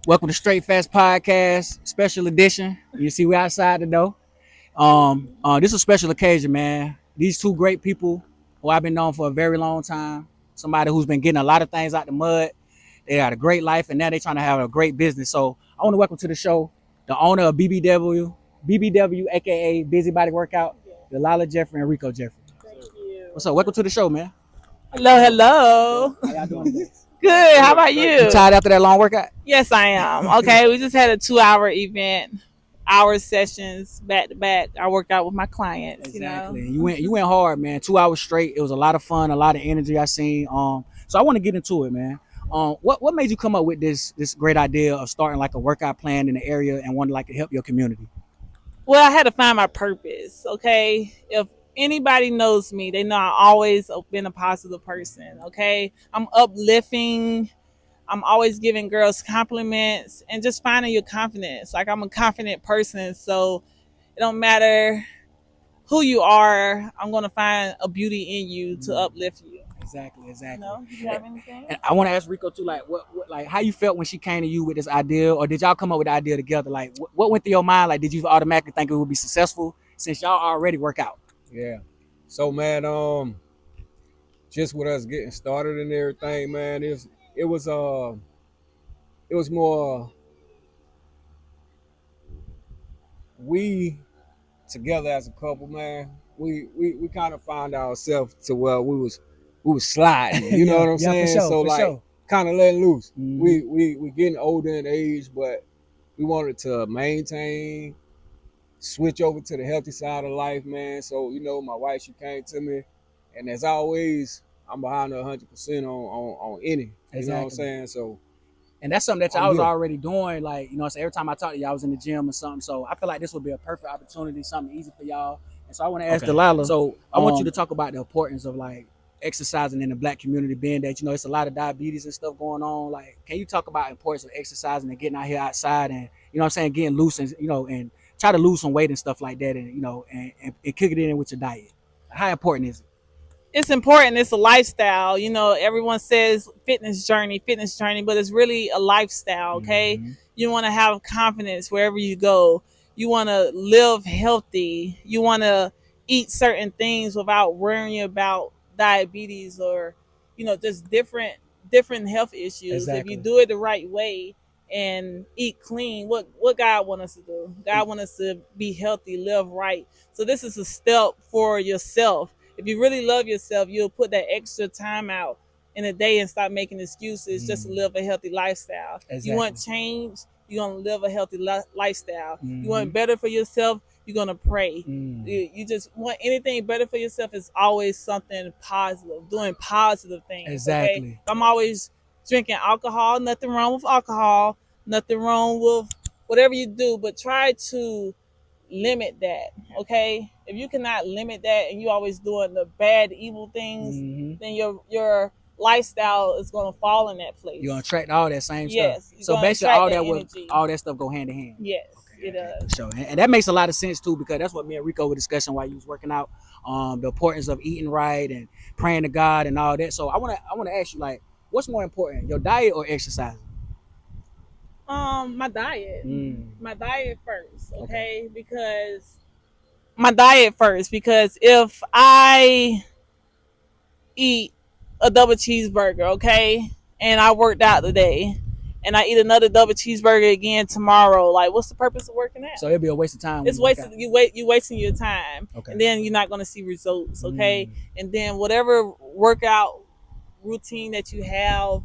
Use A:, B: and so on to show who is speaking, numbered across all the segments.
A: Welcome to Straight Fast Podcast, special edition. You see, we outside the door. This is a special occasion, man. These two great people who I've been known for a very long time. Somebody who's been getting a lot of things out the mud. They had a great life, and now they're trying to have a great business. So I want to welcome to the show the owner of BBW, aka Busybody Workout, Delilah Jeffery and RICO Jeffery.
B: Thank you.
A: What's up? Welcome to the show, man.
B: Hello, hello.
A: How y'all doing today?
B: Good. How about
A: You
B: you?
A: tired after that long workout?
B: Yes, I am. Okay, we just had a 2-hour event, hour sessions back to back. I worked out with my clients.
A: Exactly. You went hard, man. 2 hours straight. It was a lot of fun, a lot of energy I seen. So I want to get into it, man. What made you come up with this great idea of starting like a workout plan in the area and wanting like to help your community?
B: Well, I had to find my purpose. Okay, if anybody knows me, they know I always been a positive person. Okay, I'm uplifting. I'm always giving girls compliments and just finding your confidence. Like I'm a confident person, so it don't matter who you are. I'm gonna find a beauty in you to uplift you.
A: Exactly.
B: No, do you have anything?
A: And I want to ask Rico too, like like how you felt when she came to you with this idea, or did y'all come up with the idea together? Like what went through your mind? Like did you automatically think it would be successful since y'all already work out?
C: Yeah. So man, just with us getting started and everything, man, it was more we together as a couple, man. We kind of found ourselves to where we was sliding. You know what I'm
A: Yeah,
C: saying?
A: for sure,
C: So
A: for
C: like
A: sure.
C: kind of letting loose.
A: Mhm.
C: We getting older in age, but we wanted to maintain, switch over to the healthy side of life, man. So my wife, she came to me, and as always, I'm behind her 100% on any. You know what I'm
A: Exactly.
C: saying? So
A: And that's something that
C: I'm
A: y'all was
C: here.
A: already doing. Like, so every time I talk to y'all, I was in the gym or something. So I feel like this would be a perfect opportunity, something easy for y'all. And so I want to ask Delilah. So I want you to talk about the importance of like exercising in the black community, being that, it's a lot of diabetes and stuff going on. Like, can you talk about the importance of exercising and getting out here outside and, getting loose and, and try to lose some weight and stuff like that and, and kick it in with your diet? How important is it?
B: It's important. It's a lifestyle. Everyone says fitness journey, but it's really a lifestyle. Okay,
A: Mm-hmm.
B: you want to have confidence wherever you go. You want to live healthy. You want to eat certain things without worrying about diabetes or just different health issues. If you
A: Exactly.
B: do it the right way and eat clean, what God want us to do? God want us to be healthy, live right. So this is a step for yourself. If you really love yourself, you'll put that extra time out in a day and stop making excuses just to live a healthy lifestyle. You want
A: Exactly.
B: change, you're going to live a healthy lifestyle. You
A: Mm-hmm.
B: want better for yourself, you're going to pray.
A: Mm.
B: You just want anything better for yourself is always something positive, doing positive things, okay?
A: Exactly.
B: I'm always drinking alcohol, nothing wrong with alcohol, nothing wrong with whatever you do, but try to limit that. Okay, if you cannot limit that and you always doing the bad evil things,
A: Mm-hmm.
B: then your lifestyle is going to fall in that place.
A: You're gonna attract all that same stuff.
B: Yes, you're
A: So
B: going to
A: basically,
B: attract that energy.
A: all that stuff go hand in hand.
B: Yes, it
A: Okay,
B: does.
A: for sure. And that makes a lot of sense too, because that's what me and Rico were discussing while you was working out. The importance of eating right and praying to God and all that. So I wanna ask you, like, what's more important, your diet or exercising?
B: My diet,
A: Mm.
B: my diet first,
A: Okay.
B: okay? Because my diet first, because if I eat a double cheeseburger, okay, and I worked out today, and I eat another double cheeseburger again tomorrow, like what's the purpose of working out?
A: So it'd be a waste of time when
B: It's
A: you work out.
B: wasting you wasting your time,
A: Okay.
B: and then you're not going to see results, okay?
A: Mm.
B: And then whatever workout routine that you have,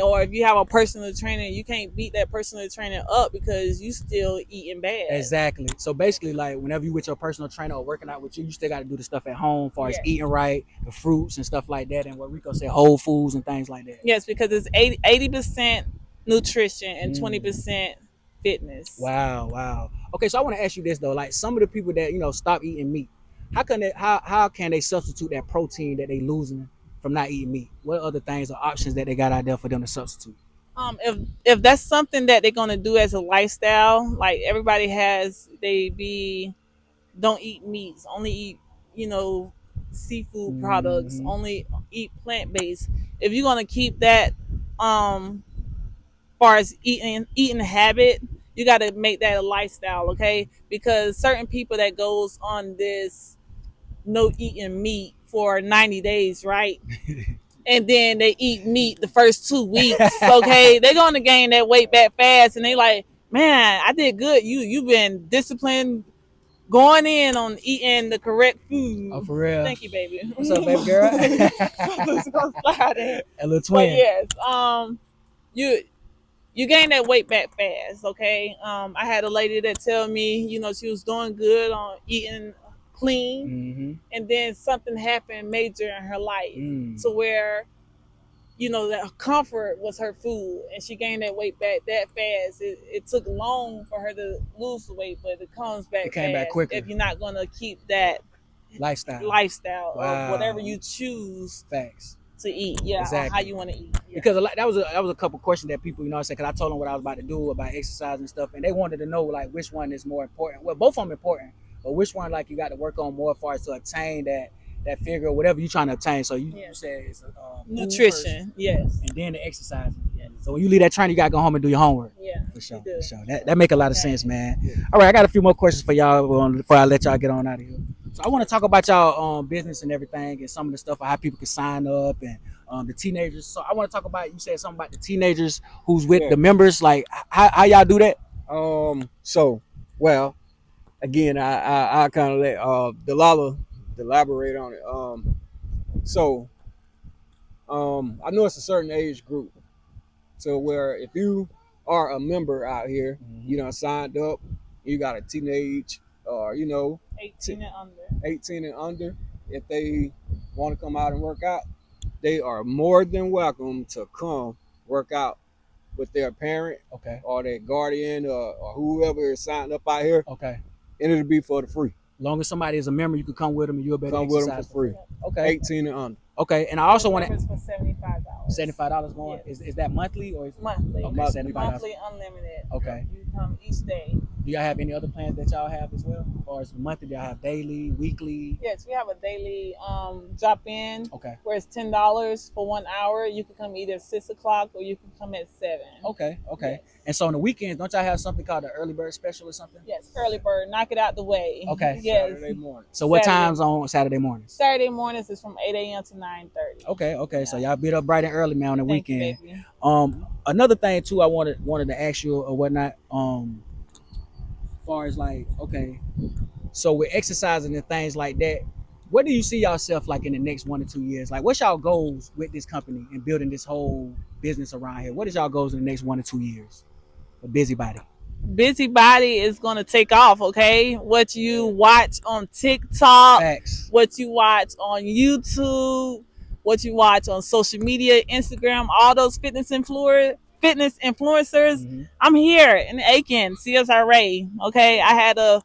B: or if you have a personal trainer, you can't beat that personal trainer up because you still eating bad.
A: Exactly. So basically, like whenever you with your personal trainer or working out with you, you still got to do the stuff at home, as far as
B: Yes.
A: eating right, the fruits and stuff like that, and what Rico said, whole foods and things like that.
B: Yes, because it's 80% nutrition and
A: Mm.
B: 20% fitness.
A: Wow. Okay, so I want to ask you this though. Like some of the people that stop eating meat, how can they substitute that protein that they losing from not eating meat? What other things or options that they got out there for them to substitute?
B: If that's something that they're gonna do as a lifestyle, like everybody has, they be don't eat meats, only eat seafood products,
A: Mm-hmm.
B: only eat plant based. If you're gonna keep that um far as eating habit, you got to make that a lifestyle, okay? Because certain people that goes on this no eating meat for 90 days, right? And then they eat meat the first 2 weeks, okay? They're going to gain that weight back fast, and they like, man, I did good. You've been disciplined, going in on eating the correct food.
A: Oh, for real?
B: Thank you, baby.
A: What's up, baby girl?
B: Just gonna slide in.
A: A little
B: But
A: twin.
B: yes, you gain that weight back fast, okay? I had a lady that tell me, she was doing good on eating clean, and then something happened major in her life to where, that comfort was her food, and she gained that weight back that fast. It took long for her to lose the weight, but it comes back
A: It came
B: fast
A: back quicker.
B: if you're not gonna keep that lifestyle of whatever you choose
A: Facts.
B: to eat, exactly. Or how you want to eat. Yeah.
A: Because that was a couple questions that people, what I'm saying, because I told them what I was about to do about exercise and stuff, and they wanted to know like which one is more important. Well, both of them important, but which one like you got to work on more as far as to attain that figure or whatever you're trying to obtain. So you said it's
B: nutrition, first, yes,
A: and then the exercise. Yes. So when you leave that training, you got to go home and do your homework.
B: Yeah,
A: for sure. For sure. That make a lot of sense, man. Yeah. All right, I got a few more questions for y'all before I let y'all get on out of here. So I want to talk about y'all business and everything, and some of the stuff, how people can sign up, and the teenagers. So I want to talk about, you said something about the teenagers who's with the members. Like how y'all do that?
C: So well, again, I kind of let Delilah elaborate on it. I know it's a certain age group, so where if you are a member out here, signed up, you got a teenage or
B: 18 and under.
C: If they want to come out and work out, they are more than welcome to come work out with their parent, or their guardian, or whoever is signed up out here.
A: Okay.
C: And it'll be for the free.
A: Long as somebody is a member, you can come with them and you'll be able to exercise.
C: Come with them for free.
A: Okay.
C: 18 and under.
A: Okay, and I also want to.
B: For $75.
A: $75 going. Yes. Is that monthly or is
B: monthly?
A: Okay, $75.
B: Monthly, unlimited.
A: Okay.
B: You come each day.
A: Do y'all have any other plans that y'all have as well? As far as monthly, do y'all have daily, weekly?
B: Yes, we have a daily drop in.
A: Okay.
B: Where it's $10 for 1 hour. You can come either 6 o'clock or you can come at 7.
A: Okay.
B: Yes.
A: And so on the weekends, don't y'all have something called the early bird special or something?
B: Yes, early bird, knock it out the way.
A: Okay.
B: Yes.
C: Saturday morning.
A: So what times on Saturday mornings?
B: Saturday mornings is from 8 a.m. to 9:30.
A: Okay. Yeah. So y'all be up bright and early, man, on the weekend.
B: You, baby.
A: Another thing too, I wanted to ask you or whatnot. As far as like, okay, so with exercising and things like that, what do you see yourself like in the next 1 or 2 years? Like, what's y'all goals with this company and building this whole business around here? What is y'all goals in the next 1 or 2 years for BIZZY?
B: BIZZY is going to take off, okay? What you watch on TikTok,
A: Facts.
B: What you watch on YouTube, what you watch on social media, Instagram, all those fitness influencers. Mm-hmm. I'm here in Aiken, CSRA, okay? I had to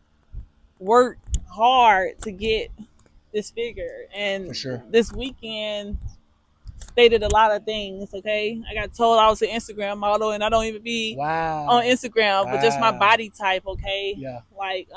B: work hard to get this figure, and
A: for sure,
B: this weekend stated a lot of things, okay? I got told I was an Instagram model, and I don't even be on Instagram, but just my body type, okay?
A: Yeah.
B: Like,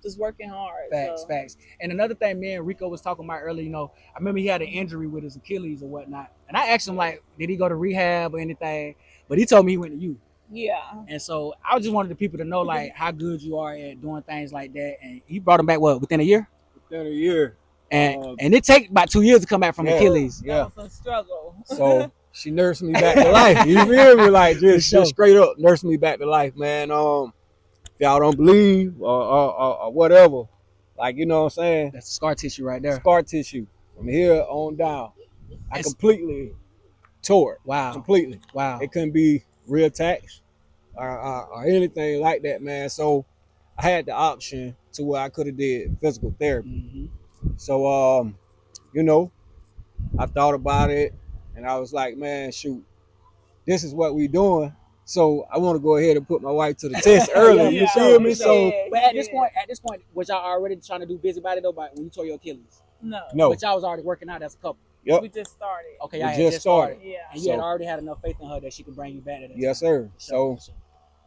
B: just working hard.
A: Facts. And another thing, me and Rico was talking about earlier, I remember he had an injury with his Achilles or whatnot. And I asked him, like, did he go to rehab or anything? But he told me he went to you.
B: Yeah.
A: And so I just wanted the people to know, like, how good you are at doing things like that. And he brought him back, within a year?
C: Within a year.
A: And it take about 2 years to come back from Achilles.
C: Yeah.
B: That was a struggle.
C: So she nursed me back to life. You feel me? Like, just straight up nursed me back to life, man. If y'all don't believe or whatever, like, you know what I'm saying?
A: That's scar tissue right there.
C: Scar tissue from here on down. I completely tore it.
A: Wow.
C: Completely.
A: Wow.
C: It couldn't be reattached or anything like that, man. So I had the option to where I could have did physical therapy.
A: Mm-hmm.
C: So, I thought about it and I was like, man, shoot, this is what we doing. So I want to go ahead and put my wife to the test early. You feel me? So,
A: but at this point, was y'all already trying to do BIZZY though? By when you tore your Achilles?
B: No.
A: But y'all was already working out as a couple.
C: Yep.
B: We just started.
A: Okay, y'all
C: just started.
B: Yeah.
A: And you had already had enough faith in her that she could bring you back to that.
C: Yes, sir. So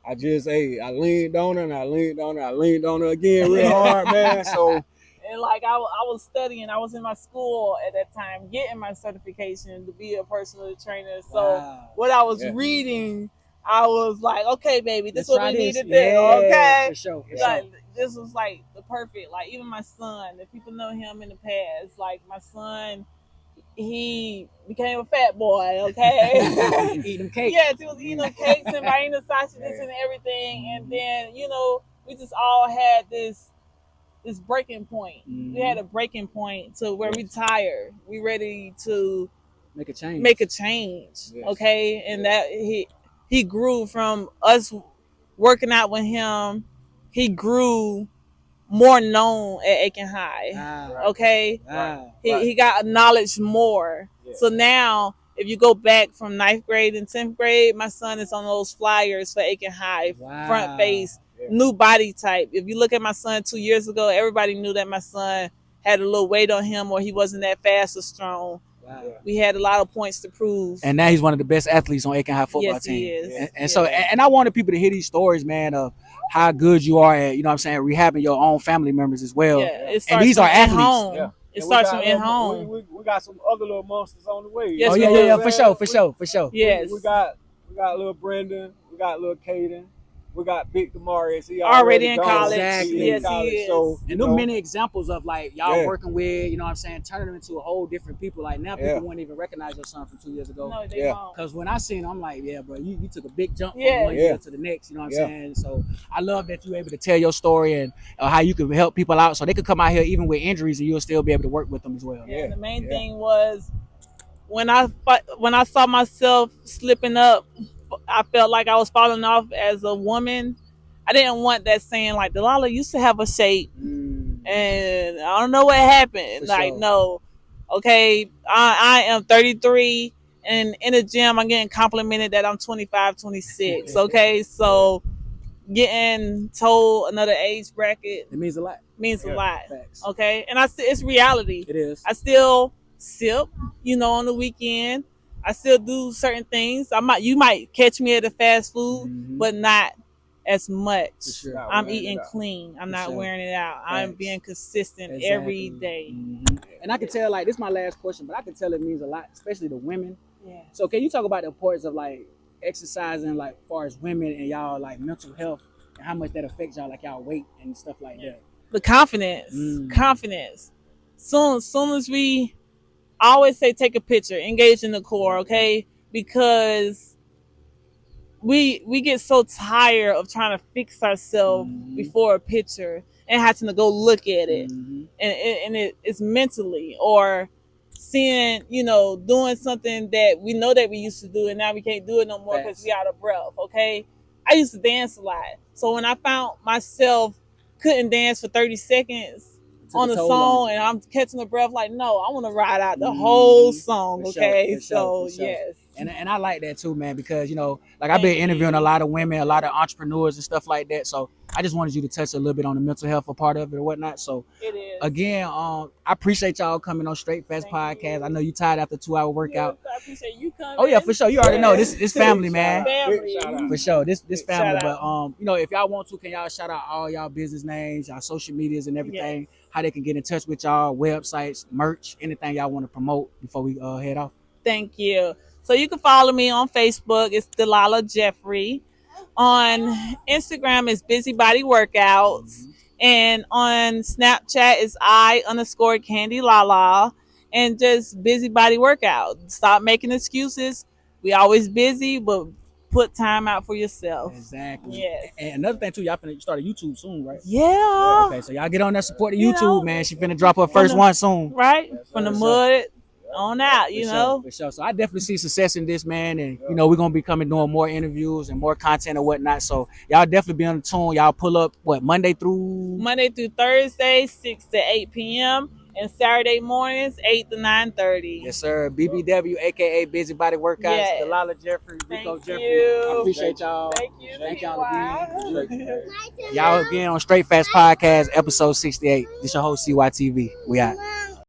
C: I just, I leaned on her and I leaned on her again real hard, man. So.
B: And like I was studying, I was in my school at that time, getting my certification to be a personal trainer. So what I was reading, I was like, okay, baby, this
A: Let's
B: is what
A: try
B: we need
A: this.
B: to do.
A: Yeah,
B: Okay.
A: for sure.
B: Like, this was like the perfect, like, even my son, if people know him in the past, like my son, he became a fat boy, okay?
A: Eat them cakes.
B: Yes, he was eating them cakes and eating the sausages and everything. And then, you know, we just all had this breaking point. We had a breaking point to where we tired. We ready to
A: make a change.
B: Yes. Okay? And that he grew from us working out with him. He grew more known at Aiken High. Okay? He got acknowledged more. Yeah. So now, if you go back from 9th grade and 10th grade, my son is on those flyers for Aiken High, front face, new body type. If you look at my son 2 years ago, everybody knew that my son had a little weight on him or he wasn't that fast or strong. Wow. We had a lot of points to prove.
A: And now he's one of the best athletes on Aiken High football team.
B: He is.
A: And so, and I wanted people to hear these stories, man, of how good you are at, you know what I'm saying, rehabbing your own family members as well.
B: Yeah,
A: and these are athletes.
B: Home. Yeah. It starts from at home.
C: We got some other little monsters on the way.
B: Yes,
A: for sure.
C: Yes. We got little Brendan, we got little Caden. We got Big Demarius. He
B: already in college.
A: Exactly.
B: Yes, he is.
C: So,
A: and there are many examples of like y'all working with, you know what I'm saying, turning them into a whole different people. Like now people wouldn't even recognize your son from 2 years ago.
B: No, they won't.
A: Because when I seen him, I'm like, yeah, bro, you took a big jump from one year to the next, you know what I'm saying? So I love that you're able to tell your story and how you can help people out so they could come out here even with injuries and you'll still be able to work with them as well.
B: Yeah, the main thing was when I saw myself slipping up, I felt like I was falling off as a woman. I didn't want that saying like Delilah used to have a shape and I don't know what happened. No. Okay, I am 33 and in the gym I'm getting complimented that I'm 25, 26. Okay, so getting told another age bracket,
A: it means a lot.
B: A lot.
A: Facts.
B: Okay, and it's reality.
A: It is.
B: I still sip, on the weekend. I still do certain things. You might catch me at a fast food, but not as much.
A: Sure.
B: I'm eating clean. I'm not wearing it out. Facts. I'm being consistent every day.
A: And I can tell, like, this is my last question, but I can tell it means a lot, especially to women.
B: Yeah.
A: So can you talk about the importance of like exercising, like, as far as women and y'all like mental health and how much that affects y'all, like y'all weight and stuff like that?
B: The confidence. Soon as I always say take a picture, engage in the core, okay? Because we get so tired of trying to fix ourselves before a picture and having to go look at it. And it's mentally or seeing, doing something that we know that we used to do and now we can't do it no more because we out of breath, okay? I used to dance a lot. So when I found myself couldn't dance for 30 seconds on a song and I'm catching the breath like, no, I want to ride out the whole song, okay? For sure. Yes.
A: And I like that too, man, because, like I've been interviewing a lot of women, a lot of entrepreneurs and stuff like that. So I just wanted you to touch a little bit on the mental health part of it or whatnot. So
B: it is.
A: Again, I appreciate y'all coming on Straight Fast Podcast. I know you tired after a 2-hour workout.
B: I appreciate you coming.
A: Oh yeah, for sure. You already know this family, man.
B: Family.
A: For sure. This family. But if y'all want to, can y'all shout out all y'all business names, y'all social medias and everything? Yes. How they can get in touch with y'all, websites, merch, anything y'all want to promote before we head off.
B: Thank you. So you can follow me on Facebook. It's Delilah Jeffery. On Instagram, it's Busybody Workouts. And on Snapchat, it's I_Candy Lala. And just Busybody Workout. Stop making excuses. We always busy, but put time out for yourself.
A: Exactly.
B: Yes.
A: And another thing too, y'all finna start a YouTube soon, right?
B: Yeah.
A: Okay, so y'all get on there, support the YouTube, man. She finna drop her first one soon.
B: Right? From the mud on out,
A: For sure. So I definitely see success in this, man. And, we're going to be coming doing more interviews and more content and whatnot. So y'all definitely be on the tune. Y'all pull up, Monday through
B: Thursday, 6 to 8 p.m. And Saturday mornings, 8 to 9:30.
A: Yes, sir. BBW, a.k.a. Busybody Workouts.
B: Yes.
A: Delilah Jeffery, RICO Jeffery.
B: I
A: appreciate y'all.
B: Thank you.
A: Thank y'all again. Y'all again on Straight Fast Podcast, episode 68. This your host, CYTV. We out.